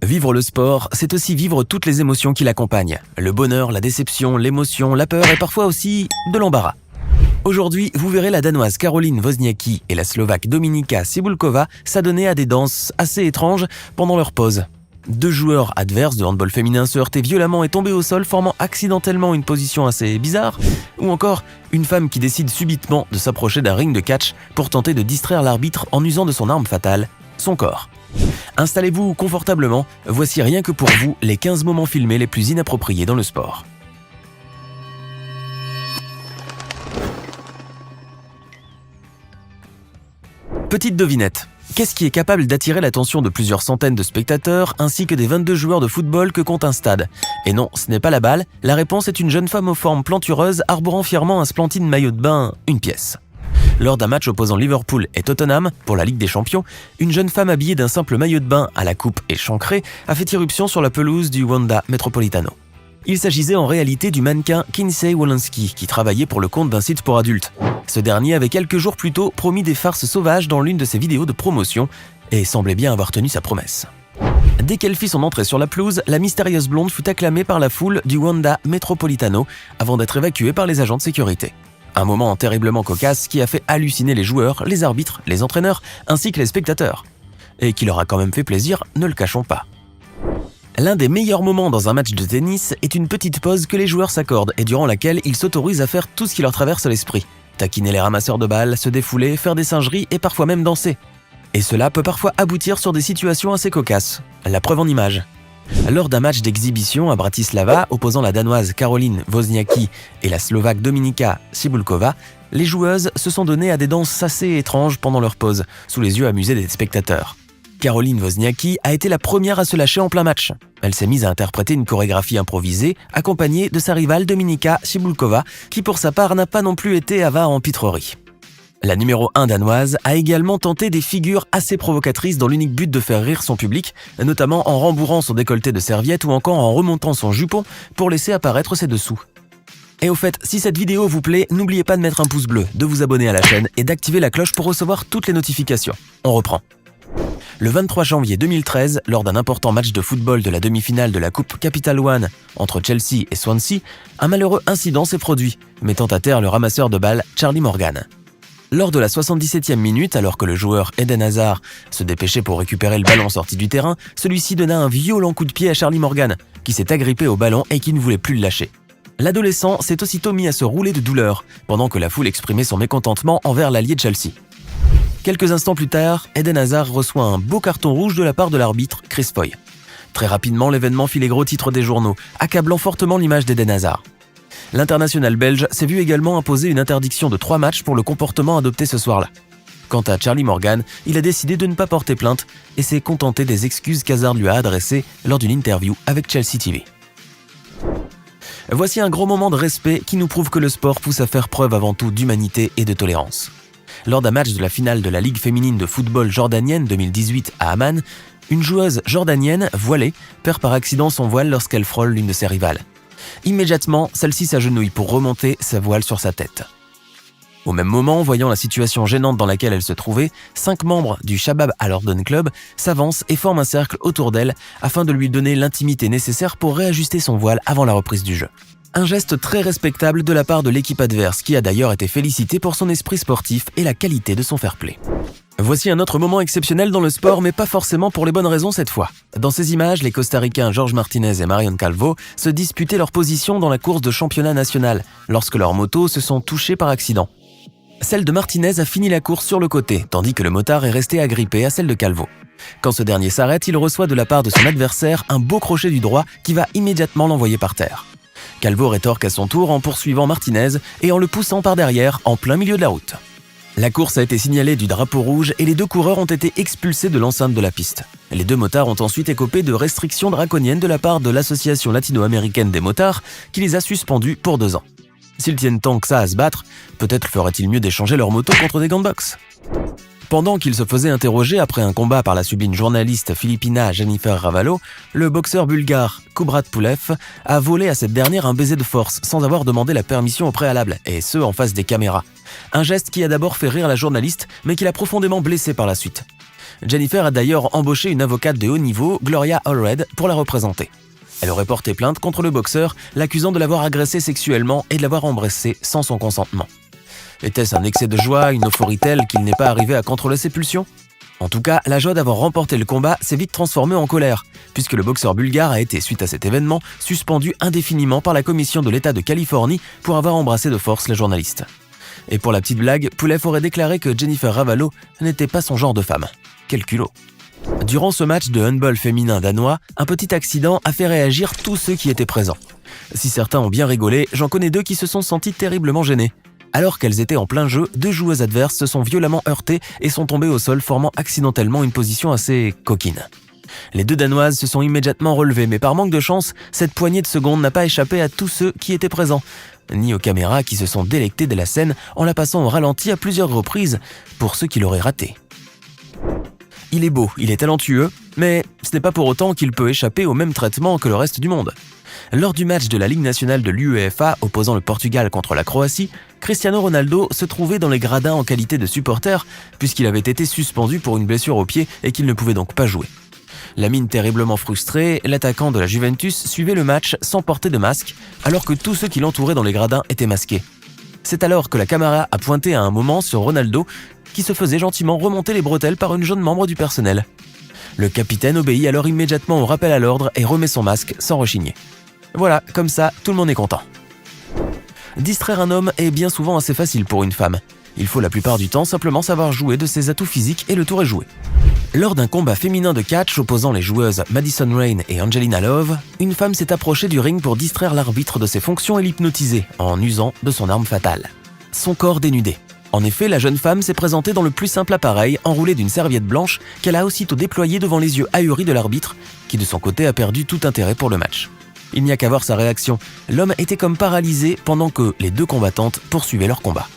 Vivre le sport, c'est aussi vivre toutes les émotions qui l'accompagnent. Le bonheur, la déception, l'émotion, la peur et parfois aussi de l'embarras. Aujourd'hui, vous verrez la Danoise Caroline Wozniacki et la Slovaque Dominika Cibulková s'adonner à des danses assez étranges pendant leur pause. Deux joueurs adverses de handball féminin se heurtaient violemment et tombaient au sol, formant accidentellement une position assez bizarre. Ou encore, une femme qui décide subitement de s'approcher d'un ring de catch pour tenter de distraire l'arbitre en usant de son arme fatale, son corps. Installez-vous confortablement, voici rien que pour vous les 15 moments filmés les plus inappropriés dans le sport. Petite devinette. Qu'est-ce qui est capable d'attirer l'attention de plusieurs centaines de spectateurs ainsi que des 22 joueurs de football que compte un stade? Et non, ce n'est pas la balle, la réponse est une jeune femme aux formes plantureuses arborant fièrement un splendide maillot de bain, une pièce. Lors d'un match opposant Liverpool et Tottenham pour la Ligue des Champions, une jeune femme habillée d'un simple maillot de bain à la coupe échancrée a fait irruption sur la pelouse du Wanda Metropolitano. Il s'agissait en réalité du mannequin Kinsey Wolanski qui travaillait pour le compte d'un site pour adultes. Ce dernier avait quelques jours plus tôt promis des farces sauvages dans l'une de ses vidéos de promotion et semblait bien avoir tenu sa promesse. Dès qu'elle fit son entrée sur la pelouse, la mystérieuse blonde fut acclamée par la foule du Wanda Metropolitano avant d'être évacuée par les agents de sécurité. Un moment terriblement cocasse qui a fait halluciner les joueurs, les arbitres, les entraîneurs ainsi que les spectateurs. Et qui leur a quand même fait plaisir, ne le cachons pas. L'un des meilleurs moments dans un match de tennis est une petite pause que les joueurs s'accordent et durant laquelle ils s'autorisent à faire tout ce qui leur traverse l'esprit. Taquiner les ramasseurs de balles, se défouler, faire des singeries et parfois même danser. Et cela peut parfois aboutir sur des situations assez cocasses. La preuve en images. Lors d'un match d'exhibition à Bratislava opposant la Danoise Caroline Wozniacki et la Slovaque Dominika Cibulková, les joueuses se sont données à des danses assez étranges pendant leur pause, sous les yeux amusés des spectateurs. Caroline Wozniacki a été la première à se lâcher en plein match. Elle s'est mise à interpréter une chorégraphie improvisée, accompagnée de sa rivale Dominika Cibulková, qui pour sa part n'a pas non plus été avare en pitrerie. La numéro 1 danoise a également tenté des figures assez provocatrices dans l'unique but de faire rire son public, notamment en rembourrant son décolleté de serviette ou encore en remontant son jupon pour laisser apparaître ses dessous. Et au fait, si cette vidéo vous plaît, n'oubliez pas de mettre un pouce bleu, de vous abonner à la chaîne et d'activer la cloche pour recevoir toutes les notifications. On reprend. Le 23 janvier 2013, lors d'un important match de football de la demi-finale de la Coupe Capital One entre Chelsea et Swansea, un malheureux incident s'est produit, mettant à terre le ramasseur de balles Charlie Morgan. Lors de la 77e minute, alors que le joueur Eden Hazard se dépêchait pour récupérer le ballon sorti du terrain, celui-ci donna un violent coup de pied à Charlie Morgan, qui s'est agrippé au ballon et qui ne voulait plus le lâcher. L'adolescent s'est aussitôt mis à se rouler de douleur, pendant que la foule exprimait son mécontentement envers l'allié de Chelsea. Quelques instants plus tard, Eden Hazard reçoit un beau carton rouge de la part de l'arbitre Chris Foy. Très rapidement, l'événement fit les gros titres des journaux, accablant fortement l'image d'Eden Hazard. L'international belge s'est vu également imposer une interdiction de 3 matchs pour le comportement adopté ce soir-là. Quant à Charlie Morgan, il a décidé de ne pas porter plainte et s'est contenté des excuses qu'Hazard lui a adressées lors d'une interview avec Chelsea TV. Voici un gros moment de respect qui nous prouve que le sport pousse à faire preuve avant tout d'humanité et de tolérance. Lors d'un match de la finale de la Ligue féminine de football jordanienne 2018 à Amman, une joueuse jordanienne, voilée, perd par accident son voile lorsqu'elle frôle l'une de ses rivales. Immédiatement, celle-ci s'agenouille pour remonter sa voile sur sa tête. Au même moment, voyant la situation gênante dans laquelle elle se trouvait, 5 membres du Shabab Al-Ordon Club s'avancent et forment un cercle autour d'elle afin de lui donner l'intimité nécessaire pour réajuster son voile avant la reprise du jeu. Un geste très respectable de la part de l'équipe adverse qui a d'ailleurs été félicitée pour son esprit sportif et la qualité de son fair-play. Voici un autre moment exceptionnel dans le sport, mais pas forcément pour les bonnes raisons cette fois. Dans ces images, les Costaricains Jorge Martinez et Marion Calvo se disputaient leur position dans la course de championnat national, lorsque leurs motos se sont touchées par accident. Celle de Martinez a fini la course sur le côté, tandis que le motard est resté agrippé à celle de Calvo. Quand ce dernier s'arrête, il reçoit de la part de son adversaire un beau crochet du droit qui va immédiatement l'envoyer par terre. Calvo rétorque à son tour en poursuivant Martinez et en le poussant par derrière en plein milieu de la route. La course a été signalée du drapeau rouge et les 2 coureurs ont été expulsés de l'enceinte de la piste. Les 2 motards ont ensuite écopé de restrictions draconiennes de la part de l'Association latino-américaine des motards qui les a suspendus pour 2 ans. S'ils tiennent tant que ça à se battre, peut-être ferait-il mieux d'échanger leur moto contre des gants de boxe. Pendant qu'il se faisait interroger après un combat par la sublime journaliste philippina Jennifer Ravallo, le boxeur bulgare Kubrat Pulev a volé à cette dernière un baiser de force sans avoir demandé la permission au préalable, et ce en face des caméras. Un geste qui a d'abord fait rire la journaliste, mais qui l'a profondément blessée par la suite. Jennifer a d'ailleurs embauché une avocate de haut niveau, Gloria Allred, pour la représenter. Elle aurait porté plainte contre le boxeur, l'accusant de l'avoir agressé sexuellement et de l'avoir embrassé sans son consentement. Était-ce un excès de joie, une euphorie telle qu'il n'est pas arrivé à contrôler ses pulsions ? En tout cas, la joie d'avoir remporté le combat s'est vite transformée en colère, puisque le boxeur bulgare a été, suite à cet événement, suspendu indéfiniment par la commission de l'État de Californie pour avoir embrassé de force la journaliste. Et pour la petite blague, Pulev aurait déclaré que Jennifer Ravalo n'était pas son genre de femme. Quel culot. Durant ce match de handball féminin danois, un petit accident a fait réagir tous ceux qui étaient présents. Si certains ont bien rigolé, j'en connais 2 qui se sont sentis terriblement gênés. Alors qu'elles étaient en plein jeu, 2 joueuses adverses se sont violemment heurtées et sont tombées au sol, formant accidentellement une position assez coquine. Les 2 Danoises se sont immédiatement relevées, mais par manque de chance, cette poignée de secondes n'a pas échappé à tous ceux qui étaient présents, ni aux caméras qui se sont délectées de la scène en la passant au ralenti à plusieurs reprises pour ceux qui l'auraient raté. Il est beau, il est talentueux, mais ce n'est pas pour autant qu'il peut échapper au même traitement que le reste du monde. Lors du match de la Ligue nationale de l'UEFA opposant le Portugal contre la Croatie, Cristiano Ronaldo se trouvait dans les gradins en qualité de supporter puisqu'il avait été suspendu pour une blessure au pied et qu'il ne pouvait donc pas jouer. La mine terriblement frustrée, l'attaquant de la Juventus suivait le match sans porter de masque alors que tous ceux qui l'entouraient dans les gradins étaient masqués. C'est alors que la caméra a pointé à un moment sur Ronaldo qui se faisait gentiment remonter les bretelles par une jeune membre du personnel. Le capitaine obéit alors immédiatement au rappel à l'ordre et remet son masque sans rechigner. Voilà, comme ça, tout le monde est content. Distraire un homme est bien souvent assez facile pour une femme. Il faut la plupart du temps simplement savoir jouer de ses atouts physiques et le tour est joué. Lors d'un combat féminin de catch opposant les joueuses Madison Rayne et Angelina Love, une femme s'est approchée du ring pour distraire l'arbitre de ses fonctions et l'hypnotiser en usant de son arme fatale. Son corps dénudé. En effet, la jeune femme s'est présentée dans le plus simple appareil, enroulée d'une serviette blanche, qu'elle a aussitôt déployée devant les yeux ahuris de l'arbitre, qui de son côté a perdu tout intérêt pour le match. Il n'y a qu'à voir sa réaction. L'homme était comme paralysé pendant que les 2 combattantes poursuivaient leur combat.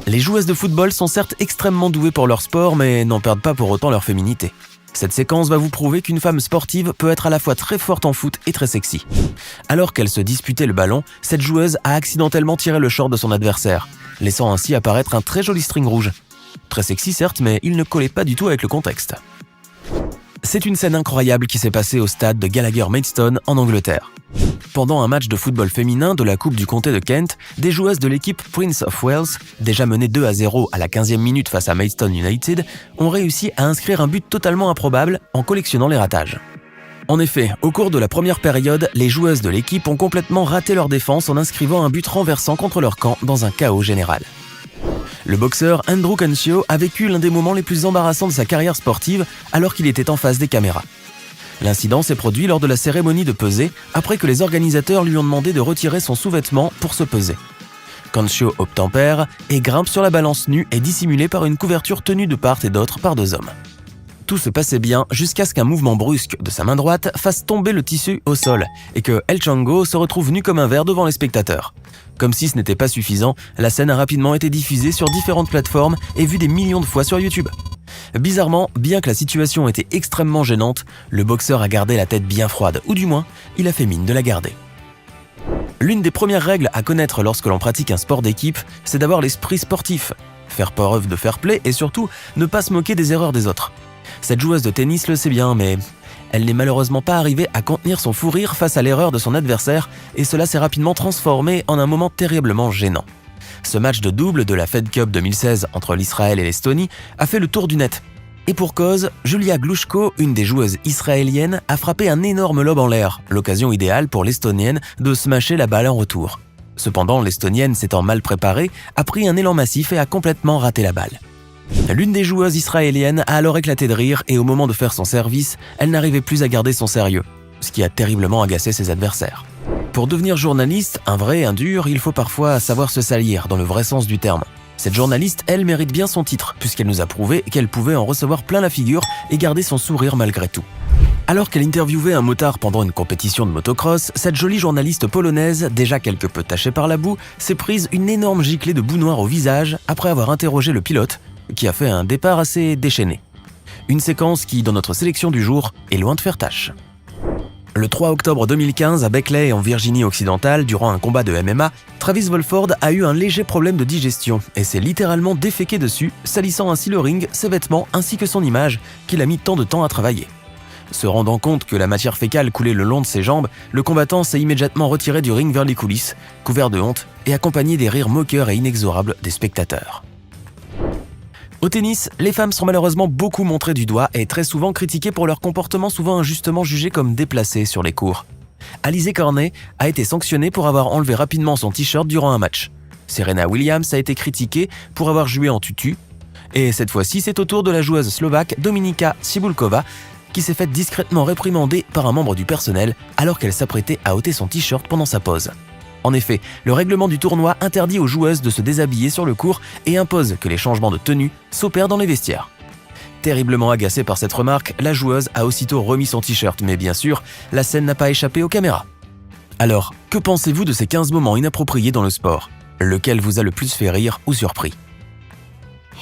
Les joueuses de football sont certes extrêmement douées pour leur sport, mais n'en perdent pas pour autant leur féminité. Cette séquence va vous prouver qu'une femme sportive peut être à la fois très forte en foot et très sexy. Alors qu'elle se disputait le ballon, cette joueuse a accidentellement tiré le short de son adversaire, laissant ainsi apparaître un très joli string rouge. Très sexy certes, mais il ne collait pas du tout avec le contexte. C'est une scène incroyable qui s'est passée au stade de Gallagher Maidstone en Angleterre. Pendant un match de football féminin de la Coupe du Comté de Kent, des joueuses de l'équipe Prince of Wales, déjà menées 2-0 à la 15e minute face à Maidstone United, ont réussi à inscrire un but totalement improbable en collectionnant les ratages. En effet, au cours de la première période, les joueuses de l'équipe ont complètement raté leur défense en inscrivant un but renversant contre leur camp dans un chaos général. Le boxeur Andrew Cancio a vécu l'un des moments les plus embarrassants de sa carrière sportive alors qu'il était en face des caméras. L'incident s'est produit lors de la cérémonie de pesée après que les organisateurs lui ont demandé de retirer son sous-vêtement pour se peser. Cancio obtempère et grimpe sur la balance nue et dissimulé par une couverture tenue de part et d'autre par 2 hommes. Tout se passait bien jusqu'à ce qu'un mouvement brusque de sa main droite fasse tomber le tissu au sol et que El Chango se retrouve nu comme un verre devant les spectateurs. Comme si ce n'était pas suffisant, la scène a rapidement été diffusée sur différentes plateformes et vue des millions de fois sur YouTube. Bizarrement, bien que la situation était extrêmement gênante, le boxeur a gardé la tête bien froide, ou du moins, il a fait mine de la garder. L'une des premières règles à connaître lorsque l'on pratique un sport d'équipe, c'est d'avoir l'esprit sportif, faire preuve de fair play et surtout ne pas se moquer des erreurs des autres. Cette joueuse de tennis le sait bien, mais elle n'est malheureusement pas arrivée à contenir son fou rire face à l'erreur de son adversaire et cela s'est rapidement transformé en un moment terriblement gênant. Ce match de double de la Fed Cup 2016 entre l'Israël et l'Estonie a fait le tour du net. Et pour cause, Julia Glushko, une des joueuses israéliennes, a frappé un énorme lob en l'air, l'occasion idéale pour l'Estonienne de smasher la balle en retour. Cependant, l'Estonienne, s'étant mal préparée, a pris un élan massif et a complètement raté la balle. L'une des joueuses israéliennes a alors éclaté de rire et au moment de faire son service, elle n'arrivait plus à garder son sérieux, ce qui a terriblement agacé ses adversaires. Pour devenir journaliste, un vrai, un dur, il faut parfois savoir se salir dans le vrai sens du terme. Cette journaliste, elle, mérite bien son titre, puisqu'elle nous a prouvé qu'elle pouvait en recevoir plein la figure et garder son sourire malgré tout. Alors qu'elle interviewait un motard pendant une compétition de motocross, cette jolie journaliste polonaise, déjà quelque peu tachée par la boue, s'est prise une énorme giclée de boue noire au visage après avoir interrogé le pilote, qui a fait un départ assez déchaîné. Une séquence qui, dans notre sélection du jour, est loin de faire tâche. Le 3 octobre 2015, à Beckley en Virginie-Occidentale, durant un combat de MMA, Travis Wolford a eu un léger problème de digestion et s'est littéralement déféqué dessus, salissant ainsi le ring, ses vêtements ainsi que son image qu'il a mis tant de temps à travailler. Se rendant compte que la matière fécale coulait le long de ses jambes, le combattant s'est immédiatement retiré du ring vers les coulisses, couvert de honte et accompagné des rires moqueurs et inexorables des spectateurs. Au tennis, les femmes sont malheureusement beaucoup montrées du doigt et très souvent critiquées pour leur comportement souvent injustement jugé comme déplacé sur les courts. Alizé Cornet a été sanctionnée pour avoir enlevé rapidement son t-shirt durant un match. Serena Williams a été critiquée pour avoir joué en tutu. Et cette fois-ci, c'est au tour de la joueuse slovaque Dominika Cibulková qui s'est faite discrètement réprimander par un membre du personnel alors qu'elle s'apprêtait à ôter son t-shirt pendant sa pause. En effet, le règlement du tournoi interdit aux joueuses de se déshabiller sur le court et impose que les changements de tenue s'opèrent dans les vestiaires. Terriblement agacée par cette remarque, la joueuse a aussitôt remis son t-shirt, mais bien sûr, la scène n'a pas échappé aux caméras. Alors, que pensez-vous de ces 15 moments inappropriés dans le sport? Lequel vous a le plus fait rire ou surpris?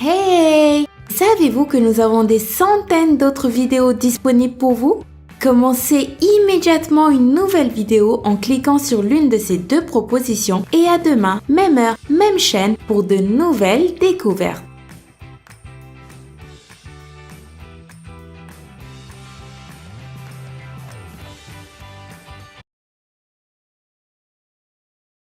Hey! Savez-vous que nous avons des centaines d'autres vidéos disponibles pour vous? Commencez immédiatement une nouvelle vidéo en cliquant sur l'une de ces deux propositions et à demain, même heure, même chaîne pour de nouvelles découvertes.